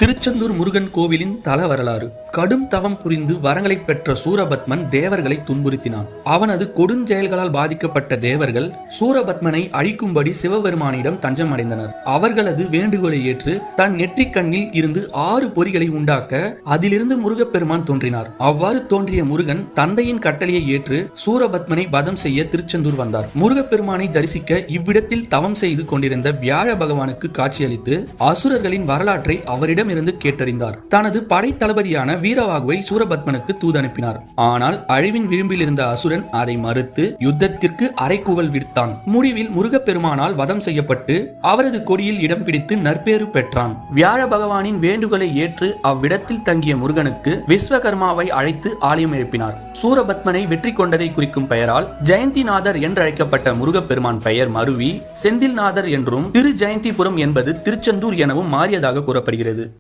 திருச்செந்தூர் முருகன் கோவிலின் தல வரலாறு. கடும் தவம் புரிந்து வரங்களை பெற்ற சூரபத்மன் தேவர்களை துன்புறுத்தினான். அவனது கொடுஞ்செயல்களால் பாதிக்கப்பட்ட தேவர்கள் சூரபத்மனை அழிக்கும்படி சிவபெருமானிடம் தஞ்சம் அடைந்தனர். அவர்களது வேண்டுகோளை ஏற்று தன் நெற்றிக் கண்ணில் இருந்து 6 பொறிகளை உண்டாக்க அதிலிருந்து முருகப்பெருமான் தோன்றினார். அவ்வாறு தோன்றிய முருகன் தந்தையின் கட்டளையை ஏற்று சூரபத்மனை வதம் செய்ய திருச்செந்தூர் வந்தார். முருகப்பெருமானை தரிசிக்க இவ்விடத்தில் தவம் செய்து கொண்டிருந்த வியாழ பகவானுக்கு காட்சியளித்து அசுரர்களின் வரலாற்றை அவரிடம் இருந்து கேட்டறிந்தார். தனது படை தளபதியான வீரவாகுவை சூரபத்மனுக்கு தூது அனுப்பினார். ஆனால் அழிவின் விளிம்பில் இருந்த அசுரன் அதை மறுத்து யுத்தத்திற்கு அரைக்கூவல் விடுத்தான். முடிவில் முருகப்பெருமானால் வதம் செய்யப்பட்டு அவரது கொடியில் இடம் பிடித்து நற்பேறு பெற்றான். வியாழ பகவானின் வேண்டுகோளை ஏற்று அவ்விடத்தில் தங்கிய முருகனுக்கு விஸ்வகர்மாவை அழைத்து ஆலயம் எழுப்பினார். சூரபத்மனை வெற்றி கொண்டதை குறிக்கும் பெயரால் ஜெயந்திநாதர் என்றழைக்கப்பட்ட முருகப்பெருமான் பெயர் மருவி செந்தில்நாதர் என்றும் திரு ஜெயந்திபுரம் என்பது திருச்செந்தூர் எனவும் மாறியதாக கூறப்படுகிறது.